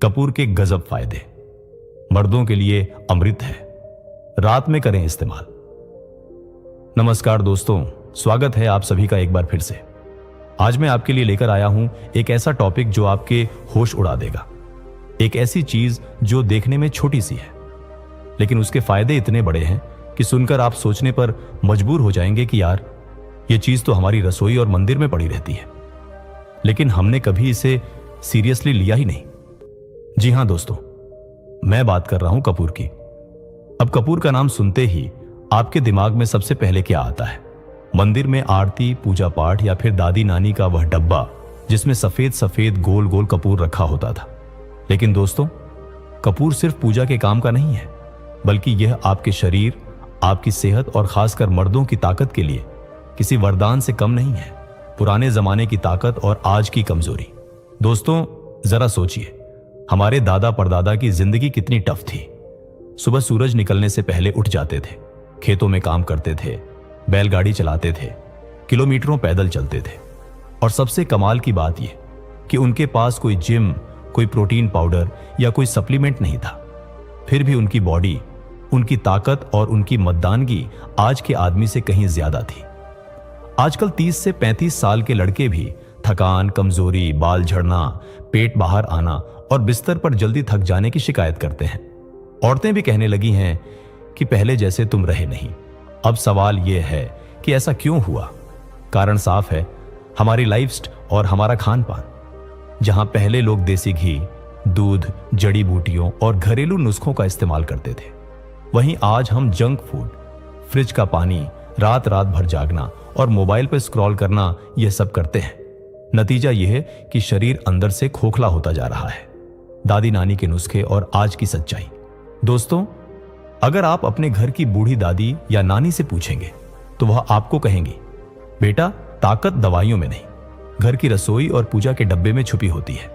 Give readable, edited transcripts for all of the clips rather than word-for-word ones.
कपूर के गजब फायदे। मर्दों के लिए अमृत है, रात में करें इस्तेमाल। नमस्कार दोस्तों, स्वागत है आप सभी का एक बार फिर से। आज मैं आपके लिए लेकर आया हूं एक ऐसा टॉपिक जो आपके होश उड़ा देगा। एक ऐसी चीज जो देखने में छोटी सी है, लेकिन उसके फायदे इतने बड़े हैं कि सुनकर आप सोचने पर मजबूर हो जाएंगे कि यार, ये चीज तो हमारी रसोई और मंदिर में पड़ी रहती है, लेकिन हमने कभी इसे सीरियसली लिया ही नहीं। जी हां दोस्तों, मैं बात कर रहा हूं कपूर की। अब कपूर का नाम सुनते ही आपके दिमाग में सबसे पहले क्या आता है? मंदिर में आरती, पूजा पाठ, या फिर दादी नानी का वह डब्बा जिसमें सफेद सफेद गोल गोल कपूर रखा होता था। लेकिन दोस्तों, कपूर सिर्फ पूजा के काम का नहीं है, बल्कि यह आपके शरीर, आपकी सेहत और खासकर मर्दों की ताकत के लिए किसी वरदान से कम नहीं है। पुराने जमाने की ताकत और आज की कमजोरी। दोस्तों जरा सोचिए, हमारे दादा परदादा की जिंदगी कितनी टफ थी। सुबह सूरज निकलने से पहले उठ जाते थे, खेतों में काम करते थे, बैलगाड़ी चलाते थे, किलोमीटरों पैदल चलते थे। और सबसे कमाल की बात यह कि उनके पास कोई जिम, कोई प्रोटीन पाउडर या कोई सप्लीमेंट नहीं था। फिर भी उनकी बॉडी, उनकी ताकत और उनकी मर्दानगी आज के आदमी से कहीं ज्यादा थी। आजकल 30 से 35 साल के लड़के भी थकान, कमजोरी, बाल झड़ना, पेट बाहर आना और बिस्तर पर जल्दी थक जाने की शिकायत करते हैं। औरतें भी कहने लगी हैं कि पहले जैसे तुम रहे नहीं। अब सवाल यह है कि ऐसा क्यों हुआ? कारण साफ है, हमारी लाइफस्टाइल और हमारा खान पान। जहां पहले लोग देसी घी, दूध, जड़ी बूटियों और घरेलू नुस्खों का इस्तेमाल करते थे, वहीं आज हम जंक फूड, फ्रिज का पानी, रात रात भर जागना और मोबाइल पर स्क्रॉल करना, यह सब करते हैं। नतीजा यह है कि शरीर अंदर से खोखला होता जा रहा है। दादी नानी के नुस्खे और आज की सच्चाई। दोस्तों, अगर आप अपने घर की बूढ़ी दादी या नानी से पूछेंगे तो वह आपको कहेंगी, बेटा ताकत दवाइयों में नहीं, घर की रसोई और पूजा के डब्बे में छुपी होती है।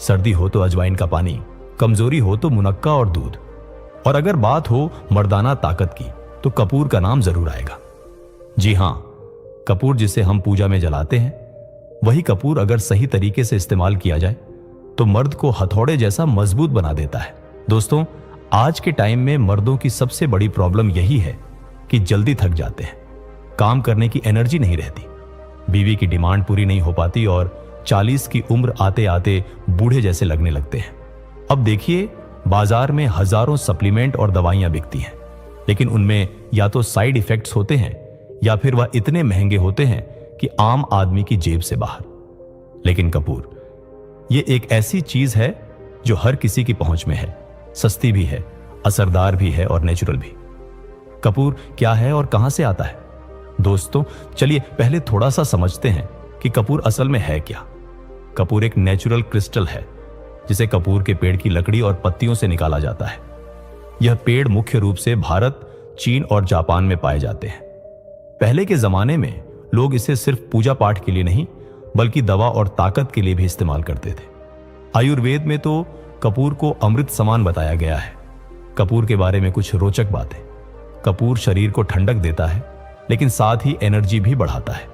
सर्दी हो तो अजवाइन का पानी, कमजोरी हो तो मुनक्का और दूध, और अगर बात हो मर्दाना ताकत की तो कपूर का नाम जरूर आएगा। जी हां, कपूर जिसे हम पूजा में जलाते हैं, वही कपूर अगर सही तरीके से इस्तेमाल किया जाए तो मर्द को हथौड़े जैसा मजबूत बना देता है। दोस्तों, आज के टाइम में मर्दों की सबसे बड़ी प्रॉब्लम यही है कि जल्दी थक जाते हैं, काम करने की एनर्जी नहीं रहती, बीवी की डिमांड पूरी नहीं हो पाती और 40 की उम्र आते आते बूढ़े जैसे लगने लगते हैं। अब देखिए, बाजार में हजारों सप्लीमेंट और दवाइयां बिकती हैं, लेकिन उनमें या तो साइड इफेक्ट्स होते हैं या फिर वह इतने महंगे होते हैं कि आम आदमी की जेब से बाहर। लेकिन कपूर, यह एक ऐसी चीज है जो हर किसी की पहुंच में है, सस्ती भी है, असरदार भी है और नेचुरल भी। कपूर क्या है और कहां से आता है? दोस्तों चलिए पहले थोड़ा सा समझते हैं कि कपूर असल में है क्या। कपूर एक नेचुरल क्रिस्टल है जिसे कपूर के पेड़ की लकड़ी और पत्तियों से निकाला जाता है। यह पेड़ मुख्य रूप से भारत, चीन और जापान में पाए जाते हैं। पहले के जमाने में लोग इसे सिर्फ पूजा पाठ के लिए नहीं, बल्कि दवा और ताकत के लिए भी इस्तेमाल करते थे। आयुर्वेद में तो कपूर को अमृत समान बताया गया है। कपूर के बारे में कुछ रोचक बातें। कपूर शरीर को ठंडक देता है, लेकिन साथ ही एनर्जी भी बढ़ाता है।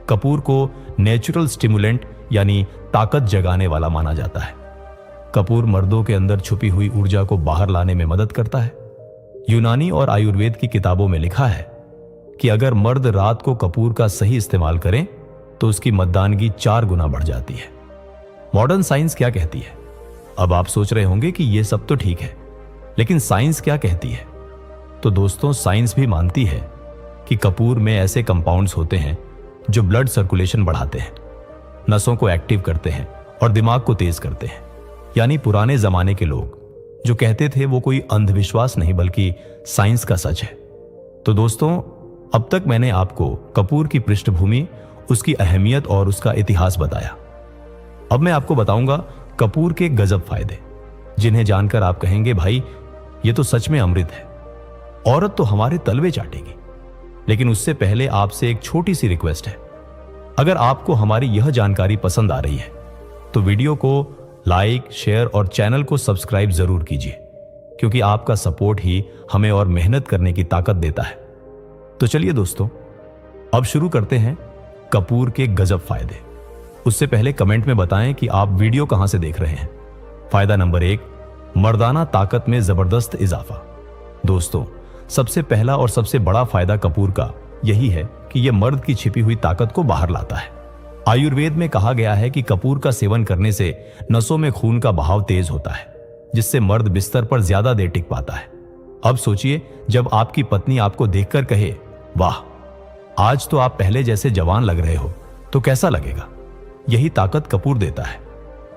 कपूर को नेचुरल स्टिमुलेंट यानी ताकत जगाने वाला माना जाता है। कपूर मर्दों के अंदर छुपी हुई ऊर्जा को बाहर लाने में मदद करता है। यूनानी और आयुर्वेद की किताबों में लिखा है कि अगर मर्द रात को कपूर का सही इस्तेमाल करें तो उसकी मर्दानगी 4 गुना बढ़ जाती है। मॉडर्न साइंस क्या कहती है? अब आप सोच रहे होंगे कि यह सब तो ठीक है, लेकिन साइंस क्या कहती है? तो दोस्तों, साइंस भी मानती है कि कपूर में ऐसे कंपाउंड्स होते हैं जो ब्लड सर्कुलेशन बढ़ाते हैं, नसों को एक्टिव करते हैं और दिमाग को तेज करते हैं। यानी पुराने जमाने के लोग जो कहते थे वो कोई अंधविश्वास नहीं, बल्कि साइंस का सच है। तो दोस्तों, अब तक मैंने आपको कपूर की पृष्ठभूमि, उसकी अहमियत और उसका इतिहास बताया। अब मैं आपको बताऊंगा कपूर के गजब फायदे, जिन्हें जानकर आप कहेंगे, भाई ये तो सच में अमृत है, औरत तो हमारे तलवे चाटेगी। लेकिन उससे पहले आपसे एक छोटी सी रिक्वेस्ट है। अगर आपको हमारी यह जानकारी पसंद आ रही है तो वीडियो को लाइक, शेयर और चैनल को सब्सक्राइब जरूर कीजिए, क्योंकि आपका सपोर्ट ही हमें और मेहनत करने की ताकत देता है। तो चलिए दोस्तों, अब शुरू करते हैं कपूर के गजब फायदे। उससे पहले कमेंट में बताएं कि आप वीडियो कहां से देख रहे हैं। फायदा नंबर 1, मर्दाना ताकत में जबरदस्त इजाफा। दोस्तों, सबसे पहला और सबसे बड़ा फायदा कपूर का यही है कि यह मर्द की छिपी हुई ताकत को बाहर लाता है। आयुर्वेद में कहा गया है कि कपूर का सेवन करने से नसों में खून का बहाव तेज होता है, जिससे मर्द बिस्तर पर ज्यादा देर टिक पाता है। अब सोचिए, जब आपकी पत्नी आपको देखकर कहे, वाह, आज तो आप पहले जैसे जवान लग रहे हो, तो कैसा लगेगा? यही ताकत कपूर देता है।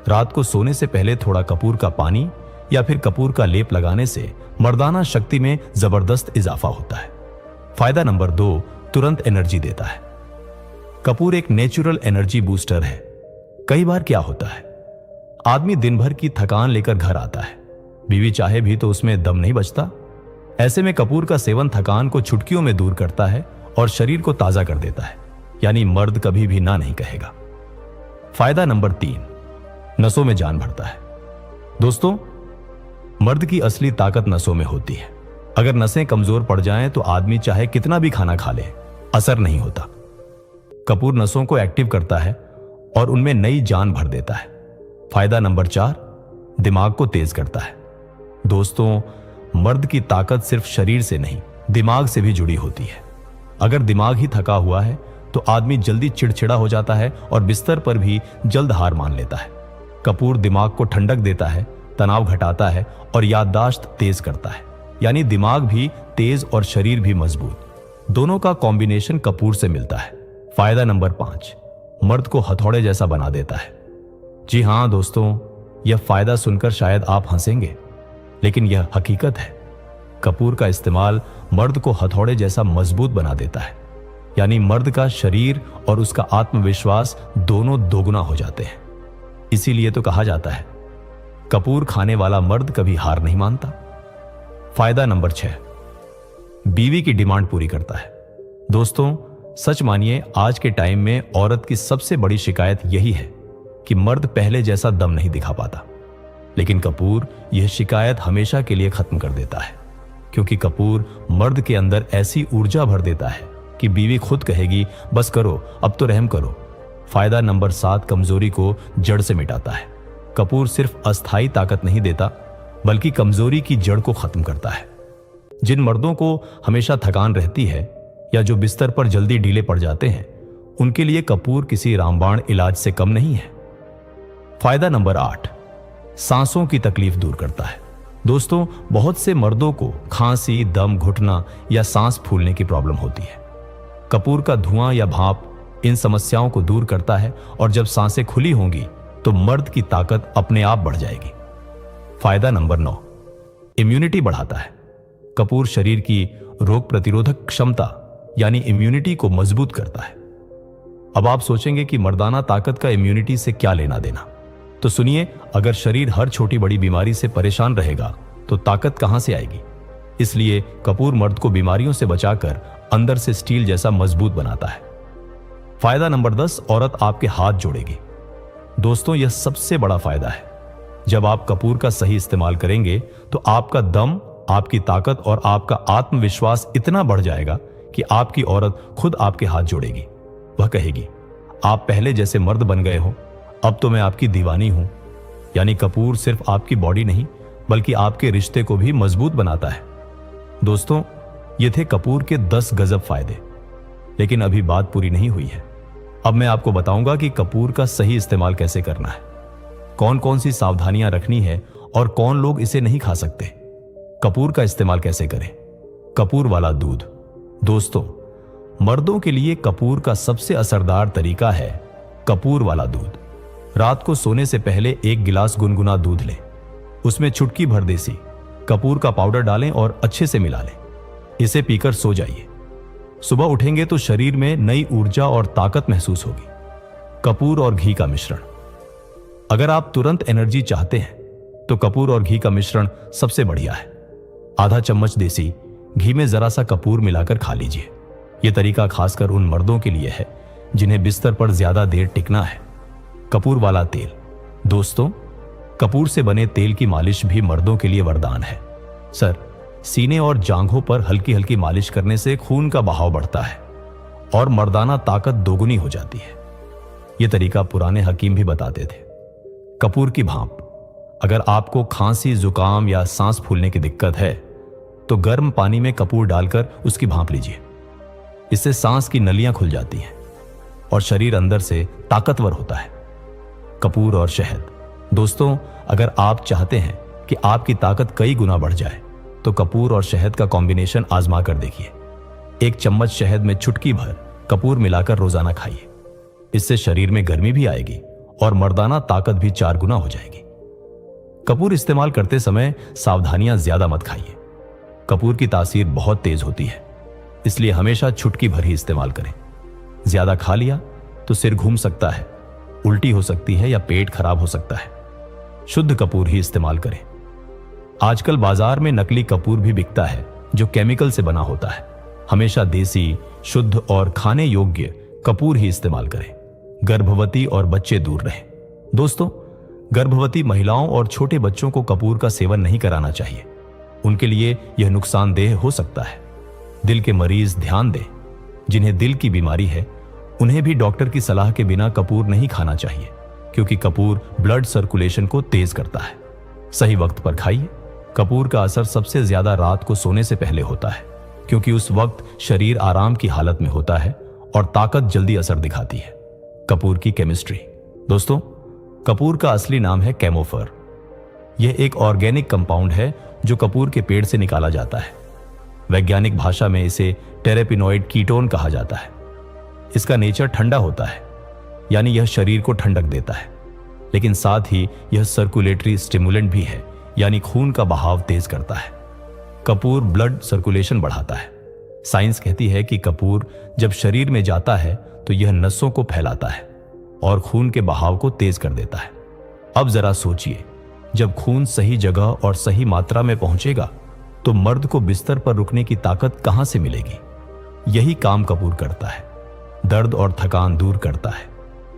रात को सोने से पहले थोड़ा कपूर का पानी या फिर कपूर का लेप लगाने से मर्दाना शक्ति में जबरदस्त इजाफा होता है। फायदा नंबर 2, तुरंत एनर्जी देता है। कपूर एक नेचुरल एनर्जी बूस्टर है। कई बार क्या होता है, आदमी दिन भर की थकान लेकर घर आता है, बीवी चाहे भी तो उसमें दम नहीं बचता। ऐसे में कपूर का सेवन थकान को चुटकियों में दूर करता है और शरीर को ताजा कर देता है, यानी मर्द कभी भी ना नहीं कहेगा। फायदा नंबर 3, नसों में जान भरता है। दोस्तों, मर्द की असली ताकत नसों में होती है। अगर नसें कमजोर पड़ जाएं तो आदमी चाहे कितना भी खाना खा ले, असर नहीं होता। कपूर नसों को एक्टिव करता है और उनमें नई जान भर देता है। फायदा नंबर 4, दिमाग को तेज करता है। दोस्तों, मर्द की ताकत सिर्फ शरीर से नहीं, दिमाग से भी जुड़ी होती है। अगर दिमाग ही थका हुआ है तो आदमी जल्दी चिड़चिड़ा हो जाता है और बिस्तर पर भी जल्द हार मान लेता है। कपूर दिमाग को ठंडक देता है, तनाव घटाता है और याददाश्त तेज करता है, यानी दिमाग भी तेज और शरीर भी मजबूत। दोनों का कॉम्बिनेशन कपूर से मिलता है। फायदा नंबर 5, मर्द को हथौड़े जैसा बना देता है। जी हां दोस्तों, यह फायदा सुनकर शायद आप हंसेंगे, लेकिन यह हकीकत है। कपूर का इस्तेमाल मर्द को हथौड़े जैसा मजबूत बना देता है, यानी मर्द का शरीर और उसका आत्मविश्वास दोनों दोगुना हो जाते हैं। इसीलिए तो कहा जाता है, कपूर खाने वाला मर्द कभी हार नहीं मानता। फायदा नंबर 6, बीवी की डिमांड पूरी करता है। दोस्तों, सच मानिए, आज के टाइम में औरत की सबसे बड़ी शिकायत यही है कि मर्द पहले जैसा दम नहीं दिखा पाता। लेकिन कपूर यह शिकायत हमेशा के लिए खत्म कर देता है, क्योंकि कपूर मर्द के अंदर ऐसी ऊर्जा भर देता है कि बीवी खुद कहेगी, बस करो, अब तो रहम करो। फायदा नंबर 7, कमजोरी को जड़ से मिटाता है। कपूर सिर्फ अस्थायी ताकत नहीं देता, बल्कि कमजोरी की जड़ को खत्म करता है। जिन मर्दों को हमेशा थकान रहती है या जो बिस्तर पर जल्दी ढीले पड़ जाते हैं, उनके लिए कपूर किसी रामबाण इलाज से कम नहीं है। फायदा नंबर 8, सांसों की तकलीफ दूर करता है। दोस्तों, बहुत से मर्दों को खांसी, दम घुटना या सांस फूलने की प्रॉब्लम होती है। कपूर का धुआं या भाप इन समस्याओं को दूर करता है और जब सांसें खुली होंगी तो मर्द की ताकत अपने आप बढ़ जाएगी। फायदा नंबर 9, इम्यूनिटी बढ़ाता है। कपूर शरीर की रोग प्रतिरोधक क्षमता यानी इम्यूनिटी को मजबूत करता है। अब आप सोचेंगे कि मर्दाना ताकत का इम्यूनिटी से क्या लेना देना, तो सुनिए, अगर शरीर हर छोटी बड़ी बीमारी से परेशान रहेगा तो ताकत कहां से आएगी। इसलिए कपूर मर्द को बीमारियों से बचाकर अंदर से स्टील जैसा मजबूत बनाता है। फायदा नंबर 10, औरत आपके हाथ जोड़ेगी। दोस्तों, यह सबसे बड़ा फायदा है। जब आप कपूर का सही इस्तेमाल करेंगे तो आपका दम, आपकी ताकत और आपका आत्मविश्वास इतना बढ़ जाएगा कि आपकी औरत खुद आपके हाथ जोड़ेगी। वह कहेगी, आप पहले जैसे मर्द बन गए हो, अब तो मैं आपकी दीवानी हूं। यानी कपूर सिर्फ आपकी बॉडी नहीं, बल्कि आपके रिश्ते को भी मजबूत बनाता है। दोस्तों, ये थे कपूर के 10 गजब फायदे, लेकिन अभी बात पूरी नहीं हुई है। अब मैं आपको बताऊंगा कि कपूर का सही इस्तेमाल कैसे करना है, कौन कौन सी सावधानियां रखनी है और कौन लोग इसे नहीं खा सकते। कपूर का इस्तेमाल कैसे करें? कपूर वाला दूध। दोस्तों, मर्दों के लिए कपूर का सबसे असरदार तरीका है कपूर वाला दूध। रात को सोने से पहले 1 गिलास गुनगुना दूध लें, उसमें चुटकी भर देसी कपूर का पाउडर डालें और अच्छे से मिला लें। इसे पीकर सो जाइए। सुबह उठेंगे तो शरीर में नई ऊर्जा और ताकत महसूस होगी। कपूर और घी का मिश्रण। अगर आप तुरंत एनर्जी चाहते हैं तो कपूर और घी का मिश्रण सबसे बढ़िया है। आधा चम्मच देसी घी में जरा सा कपूर मिलाकर खा लीजिए। यह तरीका खासकर उन मर्दों के लिए है जिन्हें बिस्तर पर ज्यादा देर टिकना है। कपूर वाला तेल। दोस्तों, कपूर से बने तेल की मालिश भी मर्दों के लिए वरदान है। सर, सीने और जांघों पर हल्की हल्की मालिश करने से खून का बहाव बढ़ता है और मर्दाना ताकत दोगुनी हो जाती है। यह तरीका पुराने हकीम भी बताते थे। कपूर की भाप। अगर आपको खांसी, जुकाम या सांस फूलने की दिक्कत है तो गर्म पानी में कपूर डालकर उसकी भांप लीजिए। इससे सांस की नलियां खुल जाती हैं और शरीर अंदर से ताकतवर होता है। कपूर और शहद। दोस्तों, अगर आप चाहते हैं कि आपकी ताकत कई गुना बढ़ जाए तो कपूर और शहद का कॉम्बिनेशन आजमा कर देखिए। 1 चम्मच शहद में चुटकी भर कपूर मिलाकर रोजाना खाइए। इससे शरीर में गर्मी भी आएगी और मर्दाना ताकत भी 4 गुना हो जाएगी। कपूर इस्तेमाल करते समय सावधानियां ज्यादा मत खाइए। कपूर की तासीर बहुत तेज होती है, इसलिए हमेशा चुटकी भर ही इस्तेमाल करें। ज्यादा खा लिया तो सिर घूम सकता है, उल्टी हो सकती है या पेट खराब हो सकता है। शुद्ध कपूर ही इस्तेमाल करें। आजकल बाजार में नकली कपूर भी बिकता है जो केमिकल से बना होता है। हमेशा देसी, शुद्ध और खाने योग्य कपूर ही इस्तेमाल करें। गर्भवती और बच्चे दूर रहें। दोस्तों, गर्भवती महिलाओं और छोटे बच्चों को कपूर का सेवन नहीं कराना चाहिए। उनके लिए यह नुकसानदेह हो सकता है। दिल के मरीज ध्यान दें। जिन्हें दिल की बीमारी है उन्हें भी डॉक्टर की सलाह के बिना कपूर नहीं खाना चाहिए, क्योंकि कपूर ब्लड सर्कुलेशन को तेज करता है। सही वक्त पर खाइए। कपूर का असर सबसे ज्यादा रात को सोने से पहले होता है, क्योंकि उस वक्त शरीर आराम की हालत में होता है और ताकत जल्दी असर दिखाती है। कपूर की केमिस्ट्री। दोस्तों, कपूर का असली नाम है कैमोफर। यह एक ऑर्गेनिक कंपाउंड है जो कपूर के पेड़ से निकाला जाता है। वैज्ञानिक भाषा में इसे टेरेपिनॉइड कीटोन कहा जाता है। इसका नेचर ठंडा होता है, यानी यह शरीर को ठंडक देता है, लेकिन साथ ही यह सर्कुलेटरी स्टिमुलेंट भी है, यानी खून का बहाव तेज करता है। कपूर ब्लड सर्कुलेशन बढ़ाता है। साइंस कहती है कि कपूर जब शरीर में जाता है तो यह नसों को फैलाता है और खून के बहाव को तेज कर देता है। अब जरा सोचिए, जब खून सही जगह और सही मात्रा में पहुंचेगा तो मर्द को बिस्तर पर रुकने की ताकत कहां से मिलेगी? यही काम कपूर करता है। दर्द और थकान दूर करता है।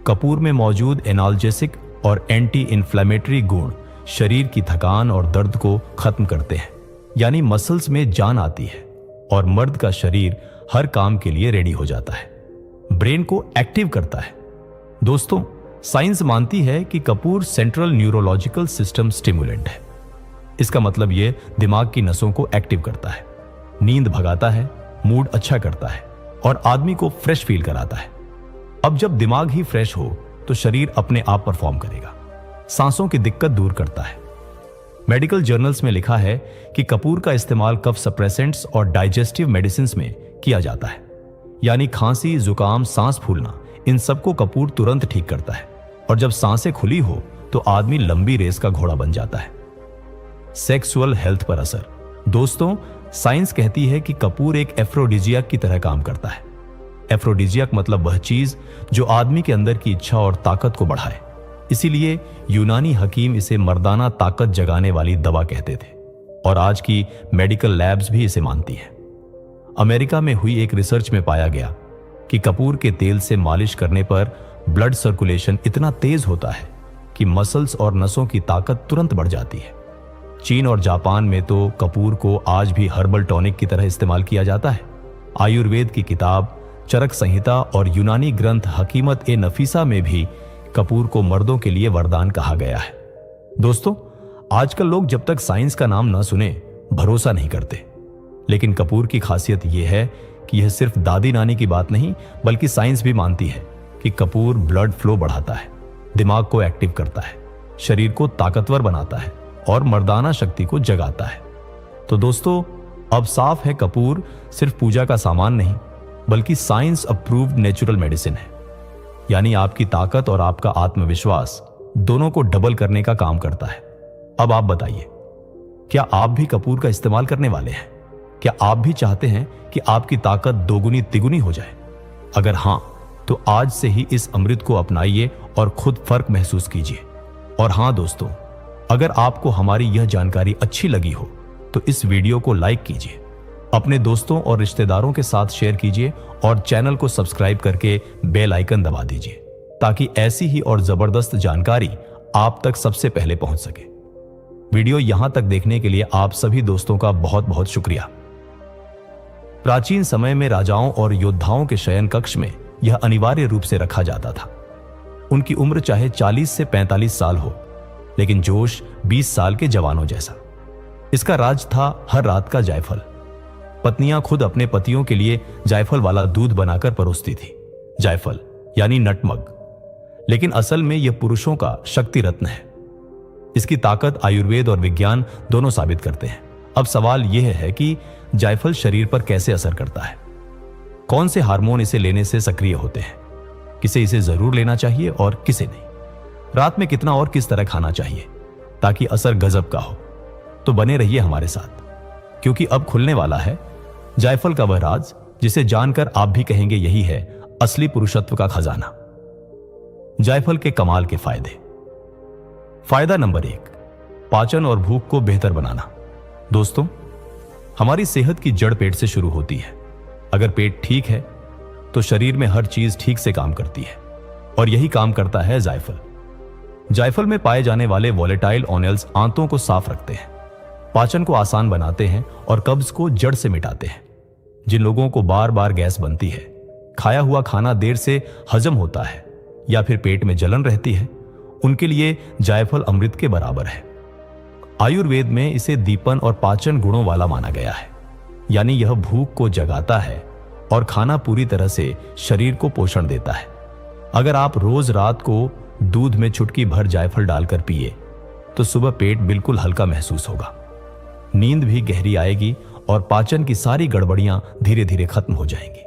कपूर में मौजूद एनाल्जेसिक और एंटी इन्फ्लेमेटरी गुण शरीर की थकान और दर्द को खत्म करते हैं, यानी मसल्स में जान आती है और मर्द का शरीर हर काम के लिए रेडी हो जाता है। ब्रेन को एक्टिव करता है। दोस्तों, साइंस मानती है कि Kapoor central neurological system stimulant है। इसका मतलब यह दिमाग की नसों को एक्टिव करता है, नींद भगाता है, मूड अच्छा करता है और आदमी को फ्रेश फील कराता है। अब जब दिमाग ही फ्रेश हो तो शरीर अपने आप परफॉर्म करेगा। सांसों की दिक्कत दूर करता है। मेडिकल जर्नल्स में लिखा है कि कपूर का इस्तेमाल कफ सप्रेसेंट्स और डाइजेस्टिव मेडिसिन में किया जाता है, यानी खांसी, जुकाम, सांस फूलना, इन सबको कपूर तुरंत ठीक करता है। और जब सांसें खुली हो तो आदमी लंबी रेस का घोड़ा बन जाता है। सेक्सुअल हेल्थ पर असर। दोस्तों, साइंस कहती है कि कपूर एक एफ्रोडिजियाक की तरह काम करता है। एफ्रोडिजियाक मतलब वह चीज जो आदमी के अंदर की इच्छा और ताकत को बढ़ाए। इसीलिए यूनानी हकीम इसे मर्दाना ताकत जगाने वाली दवा कहते थे और आज की मेडिकल लैब्स भी इसे मानती हैं। अमेरिका में हुई एक रिसर्च में पाया गया कि कपूर के तेल से मालिश करने पर ब्लड सर्कुलेशन इतना तेज होता है कि मसल्स और नसों की ताकत तुरंत बढ़ जाती है। चीन और जापान में तो कपूर को आज भी हर्बल टॉनिक की तरह इस्तेमाल किया जाता है। आयुर्वेद की किताब चरक संहिता और यूनानी ग्रंथ हकीमत ए नफीसा में भी कपूर को मर्दों के लिए वरदान कहा गया है। दोस्तों, आजकल लोग जब तक साइंस का नाम ना सुने भरोसा नहीं करते, लेकिन कपूर की खासियत यह है कि यह सिर्फ दादी नानी की बात नहीं, बल्कि साइंस भी मानती है कि कपूर ब्लड फ्लो बढ़ाता है, दिमाग को एक्टिव करता है, शरीर को ताकतवर बनाता है और मर्दाना शक्ति को जगाता है। तो दोस्तों, अब साफ है कपूर सिर्फ पूजा का सामान नहीं, बल्कि साइंस अप्रूव्ड नेचुरल मेडिसिन है। यानी आपकी ताकत और आपका आत्मविश्वास दोनों को डबल करने का काम करता है। अब आप बताइए, क्या आप भी कपूर का इस्तेमाल करने वाले हैं? क्या आप भी चाहते हैं कि आपकी ताकत दोगुनी तिगुनी हो जाए? अगर हां, तो आज से ही इस अमृत को अपनाइए और खुद फर्क महसूस कीजिए। और हां दोस्तों, अगर आपको हमारी यह जानकारी अच्छी लगी हो तो इस वीडियो को लाइक कीजिए, अपने दोस्तों और रिश्तेदारों के साथ शेयर कीजिए और चैनल को सब्सक्राइब करके बेल आइकन दबा दीजिए, ताकि ऐसी ही और जबरदस्त जानकारी आप तक सबसे पहले पहुंच सके। वीडियो यहां तक देखने के लिए आप सभी दोस्तों का बहुत बहुत शुक्रिया। प्राचीन समय में राजाओं और योद्धाओं के शयन कक्ष में यह अनिवार्य रूप से रखा जाता था। उनकी उम्र चाहे 40 से 45 साल हो, लेकिन जोश 20 साल के जवानों जैसा। इसका राज था हर रात का जायफल। पत्नियां खुद अपने पतियों के लिए जायफल वाला दूध बनाकर परोसती थी। जायफल यानी नटमग, लेकिन असल में यह पुरुषों का शक्ति रत्न है। इसकी ताकत आयुर्वेद और विज्ञान दोनों साबित करते हैं। अब सवाल यह है कि जायफल शरीर पर कैसे असर करता है, कौन से हार्मोन इसे लेने से सक्रिय होते हैं, किसे इसे जरूर लेना चाहिए और किसे नहीं, रात में कितना और किस तरह खाना चाहिए ताकि असर गजब का हो। तो बने रहिए हमारे साथ, क्योंकि अब खुलने वाला है जायफल का वह राज जिसे जानकर आप भी कहेंगे यही है असली पुरुषत्व का खजाना। जायफल के कमाल के फायदे। फायदा नंबर 1, पाचन और भूख को बेहतर बनाना। दोस्तों, हमारी सेहत की जड़ पेट से शुरू होती है। अगर पेट ठीक है तो शरीर में हर चीज ठीक से काम करती है, और यही काम करता है जायफल। जायफल में पाए जाने वाले वोलेटाइल ऑनियल्स आंतों को साफ रखते हैं, पाचन को आसान बनाते हैं और कब्ज को जड़ से मिटाते हैं। जिन लोगों को बार बार गैस बनती है, खाया हुआ खाना देर से हजम होता है या फिर पेट में जलन रहती है, उनके लिए जायफल अमृत के बराबर है। आयुर्वेद में इसे दीपन और पाचन गुणों वाला माना गया है, यानी यह भूख को जगाता है और खाना पूरी तरह से शरीर को पोषण देता है। अगर आप रोज रात को दूध में चुटकी भर जायफल डालकर पिए तो सुबह पेट बिल्कुल हल्का महसूस होगा, नींद भी गहरी आएगी और पाचन की सारी गड़बड़ियां धीरे धीरे खत्म हो जाएंगी।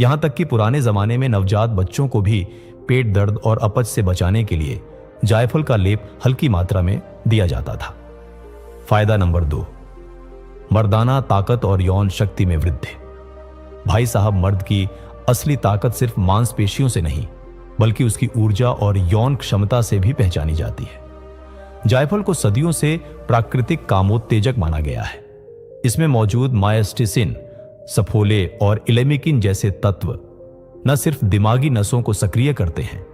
यहां तक कि पुराने जमाने में नवजात बच्चों को भी पेट दर्द और अपच से बचाने के लिए जायफल का लेप हल्की मात्रा में दिया जाता था। फायदा नंबर 2, मर्दाना ताकत और यौन शक्ति में वृद्धि। भाई साहब, मर्द की असली ताकत सिर्फ मांसपेशियों से नहीं बल्कि उसकी ऊर्जा और यौन क्षमता से भी पहचानी जाती है। जायफल को सदियों से प्राकृतिक कामोत्तेजक माना गया है। इसमें मौजूद मायस्टिसिन, सफोले और इलेमिकिन जैसे तत्व न सिर्फ दिमागी नसों को सक्रिय करते हैं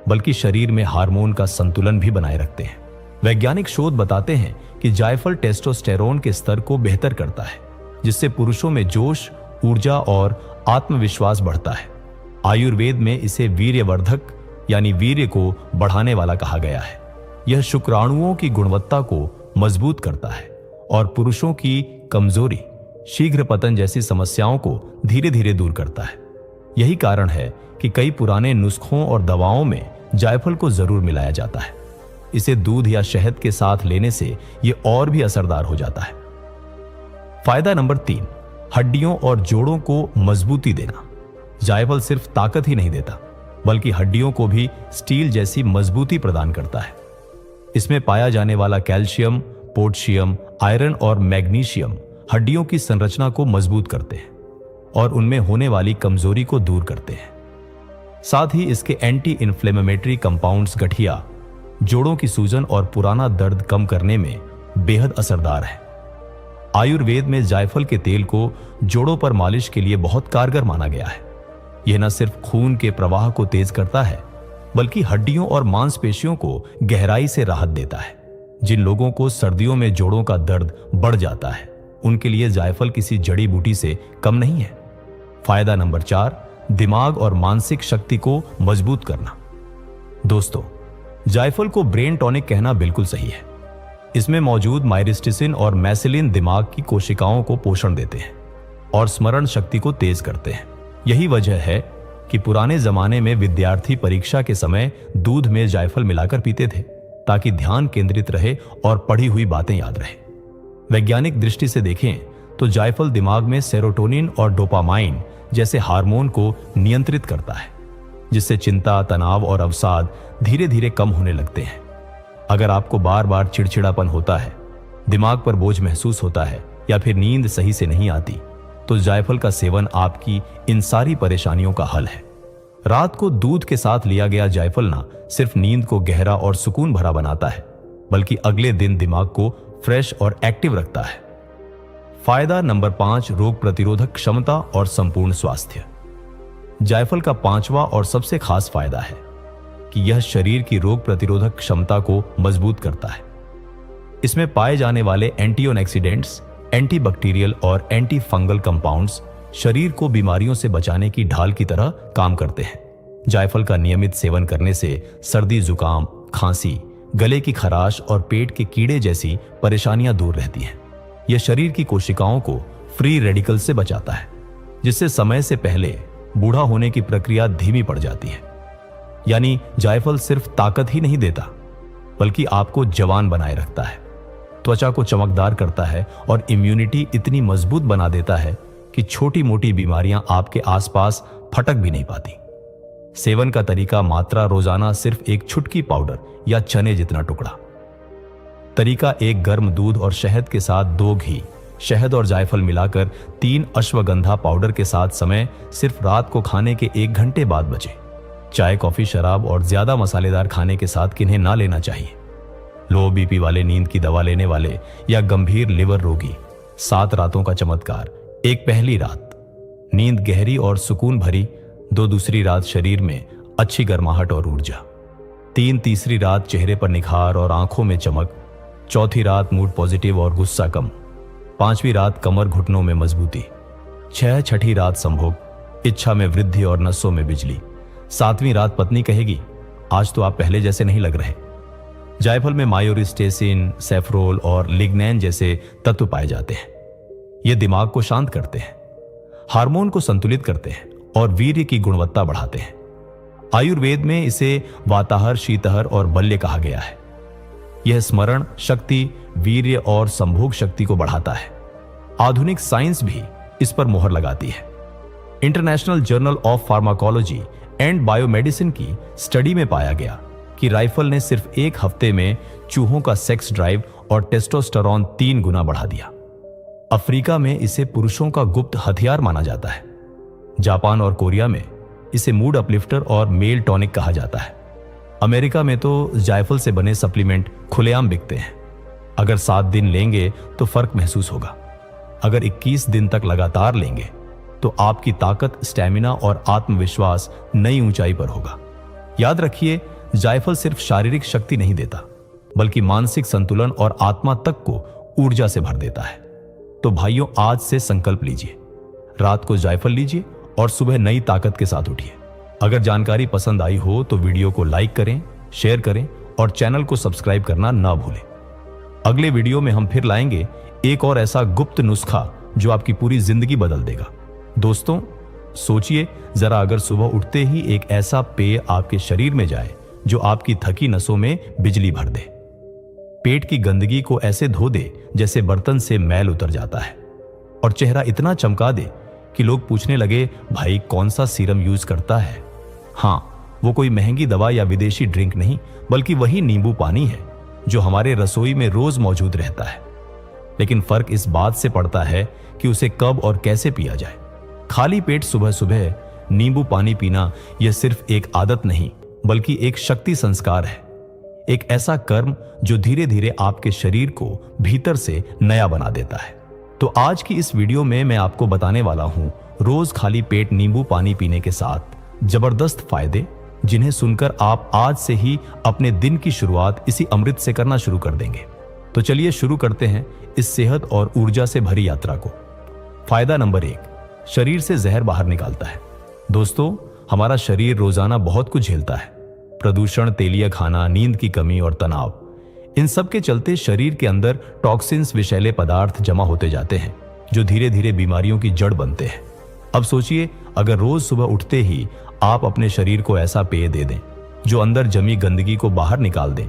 बल्कि शरीर में हार्मोन का संतुलन भी बनाए रखते हैं। वैज्ञानिक शोध बताते हैं कि जायफल टेस्टोस्टेरोन के स्तर को बेहतर करता है, जिससे पुरुषों में जोश, ऊर्जा और आत्मविश्वास बढ़ता है। आयुर्वेद में इसे वीर्यवर्धक यानी वीर्य को बढ़ाने वाला कहा गया है। यह शुक्राणुओं की गुणवत्ता को मजबूत करता है और पुरुषों की कमजोरी, शीघ्र पतन जैसी समस्याओं को धीरे धीरे दूर करता है। यही कारण है कि कई पुराने नुस्खों और दवाओं में जायफल को जरूर मिलाया जाता है। इसे दूध या शहद के साथ लेने से यह और भी असरदार हो जाता है। फायदा नंबर 3, हड्डियों और जोड़ों को मजबूती देना। जायफल सिर्फ ताकत ही नहीं देता बल्कि हड्डियों को भी स्टील जैसी मजबूती प्रदान करता है। इसमें पाया जाने वाला कैल्शियम, पोटेशियम, आयरन और मैग्नीशियम हड्डियों की संरचना को मजबूत करते हैं और उनमें होने वाली कमजोरी को दूर करते हैं। साथ ही इसके एंटी इन्फ्लेमेटरी कंपाउंड्स गठिया, जोड़ों की सूजन और पुराना दर्द कम करने में बेहद असरदार है। आयुर्वेद में जायफल के तेल को जोड़ों पर मालिश के लिए बहुत कारगर माना गया है। यह न सिर्फ खून के प्रवाह को तेज करता है बल्कि हड्डियों और मांसपेशियों को गहराई से राहत देता है। जिन लोगों को सर्दियों में जोड़ों का दर्द बढ़ जाता है, उनके लिए जायफल किसी जड़ी बूटी से कम नहीं है। फायदा नंबर 4, दिमाग और मानसिक शक्ति को मजबूत करना। दोस्तों, जायफल को ब्रेन टॉनिक कहना बिल्कुल सही है। इसमें मौजूद मायरिस्टिसिन और मैसिलिन दिमाग की कोशिकाओं को पोषण देते हैं और स्मरण शक्ति को तेज करते हैं। यही वजह है कि पुराने जमाने में विद्यार्थी परीक्षा के समय दूध में जायफल मिलाकर पीते थे ताकि ध्यान केंद्रित रहे और पढ़ी हुई बातें याद रहे। वैज्ञानिक दृष्टि से देखें तो जायफल दिमाग में सेरोटोनिन और डोपामाइन जैसे हार्मोन को नियंत्रित करता है, जिससे चिंता, तनाव और अवसाद धीरे धीरे कम होने लगते हैं। अगर आपको बार बार चिड़चिड़ापन होता है, दिमाग पर बोझ महसूस होता है या फिर नींद सही से नहीं आती, तो जायफल का सेवन आपकी इन सारी परेशानियों का हल है। रात को दूध के साथ लिया गया जायफल ना सिर्फ नींद को गहरा और सुकून भरा बनाता है बल्कि अगले दिन दिमाग को फ्रेश और एक्टिव रखता है। फायदा नंबर 5, रोग प्रतिरोधक क्षमता और संपूर्ण स्वास्थ्य। जायफल का 5वां और सबसे खास फायदा है कि यह शरीर की रोग प्रतिरोधक क्षमता को मजबूत करता है। इसमें पाए जाने वाले एंटीऑक्सीडेंट्स, एंटीबैक्टीरियल और एंटी फंगल कंपाउंड्स शरीर को बीमारियों से बचाने की ढाल की तरह काम करते हैं। जायफल का नियमित सेवन करने से सर्दी, जुकाम, खांसी, गले की खराश और पेट के कीड़े जैसी परेशानियां दूर रहती हैं। यह शरीर की कोशिकाओं को फ्री रेडिकल से बचाता है, जिससे समय से पहले बूढ़ा होने की प्रक्रिया धीमी पड़ जाती है। यानी जायफल सिर्फ ताकत ही नहीं देता, बल्कि आपको जवान बनाए रखता है, त्वचा को चमकदार करता है और इम्यूनिटी इतनी मजबूत बना देता है कि छोटी मोटी बीमारियां आपके आसपास फटक भी नहीं पाती। सेवन का तरीका: मात्रा रोजाना सिर्फ एक चुटकी पाउडर या चने जितना टुकड़ा। तरीका: एक गर्म दूध और शहद के साथ 2 घी, शहद और जायफल मिलाकर 3 अश्वगंधा पाउडर के साथ। समय: सिर्फ रात को खाने के 1 घंटे बाद बचे। चाय, कॉफी, शराब और ज्यादा मसालेदार खाने के साथ किन्हें ना लेना चाहिए। लो बीपी वाले, नींद की दवा लेने वाले या गंभीर लिवर रोगी। 7 रातों का चमत्कार: 1 पहली रात नींद गहरी और सुकून भरी, 2 दूसरी रात शरीर में अच्छी गर्माहट और ऊर्जा, 3 तीसरी रात चेहरे पर निखार और आंखों में चमक, 4थी रात मूड पॉजिटिव और गुस्सा कम, 5वीं रात कमर घुटनों में मजबूती, 6 छठी रात संभोग, इच्छा में वृद्धि और नसों में बिजली, 7वीं रात पत्नी कहेगी, आज तो आप पहले जैसे नहीं लग रहे। जायफल में मायोरिस्टेसिन, सैफ्रोल और लिग्नैन जैसे तत्व पाए जाते हैं। ये दिमाग को शांत करते हैं, हार्मोन को संतुलित करते हैं और वीर्य की गुणवत्ता बढ़ाते हैं। आयुर्वेद में इसे वाताहर, शीतहर और बल्य कहा गया है। यह स्मरण शक्ति, वीर्य और संभोग शक्ति को बढ़ाता है। आधुनिक साइंस भी इस पर मोहर लगाती है। International journal of pharmacology and biomedicine की स्टडी में पाया गया कि राइफल ने सिर्फ 1 हफ्ते में चूहों का सेक्स ड्राइव और टेस्टोस्टेरोन 3 गुना बढ़ा दिया। अफ्रीका में इसे पुरुषों का गुप्त हथियार माना जाता है। जापान और कोरिया में इसे मूड अपलिफ्टर और मेल टॉनिक कहा जाता है। अमेरिका में तो जायफल से बने सप्लीमेंट खुलेआम बिकते हैं। अगर 7 दिन लेंगे तो फर्क महसूस होगा। अगर 21 दिन तक लगातार लेंगे तो आपकी ताकत, स्टैमिना और आत्मविश्वास नई ऊंचाई पर होगा। याद रखिए, जायफल सिर्फ शारीरिक शक्ति नहीं देता, बल्कि मानसिक संतुलन और आत्मा तक को ऊर्जा से भर देता है। तो भाइयों, आज से संकल्प लीजिए, रात को जायफल लीजिए और सुबह नई ताकत के साथ उठिए। अगर जानकारी पसंद आई हो तो वीडियो को लाइक करें, शेयर करें और चैनल को सब्सक्राइब करना ना भूलें। अगले वीडियो में हम फिर लाएंगे एक और ऐसा गुप्त नुस्खा जो आपकी पूरी जिंदगी बदल देगा। दोस्तों, सोचिए जरा, अगर सुबह उठते ही एक ऐसा पेय आपके शरीर में जाए जो आपकी थकी नसों में बिजली भर दे, पेट की गंदगी को ऐसे धो दे जैसे बर्तन से मैल उतर जाता है, और चेहरा इतना चमका दे कि लोग पूछने लगे, भाई कौन सा सीरम यूज करता है। हाँ, वो कोई महंगी दवा या विदेशी ड्रिंक नहीं, बल्कि वही नींबू पानी है जो हमारे रसोई में रोज मौजूद रहता है। लेकिन फर्क इस बात से पड़ता है कि उसे कब और कैसे पिया जाए। खाली पेट सुबह सुबह नींबू पानी पीना यह सिर्फ एक आदत नहीं, बल्कि एक शक्ति संस्कार है। एक ऐसा कर्म जो धीरे धीरे आपके शरीर को भीतर से नया बना देता है। तो आज की इस वीडियो में मैं आपको बताने वाला हूं रोज खाली पेट नींबू पानी पीने के साथ जबरदस्त फायदे, जिन्हें सुनकर आप आज से ही अपने दिन की शुरुआत इसी अमृत से करना शुरू कर देंगे। तो चलिए शुरू करते हैं इस सेहत और ऊर्जा से भरी यात्रा को। फायदा नंबर 1, शरीर से जहर बाहर निकालता है। दोस्तों, हमारा शरीर रोजाना बहुत कुछ झेलता है। प्रदूषण, तेलिया खाना, नींद की कमी और तनाव, इन सब के चलते शरीर के अंदर टॉक्सिन्स, विषैले पदार्थ जमा होते जाते हैं जो धीरे धीरे बीमारियों की जड़ बनते हैं। अब सोचिए, अगर रोज सुबह उठते ही आप अपने शरीर को ऐसा पेय दे दें जो अंदर जमी गंदगी को बाहर निकाल दें,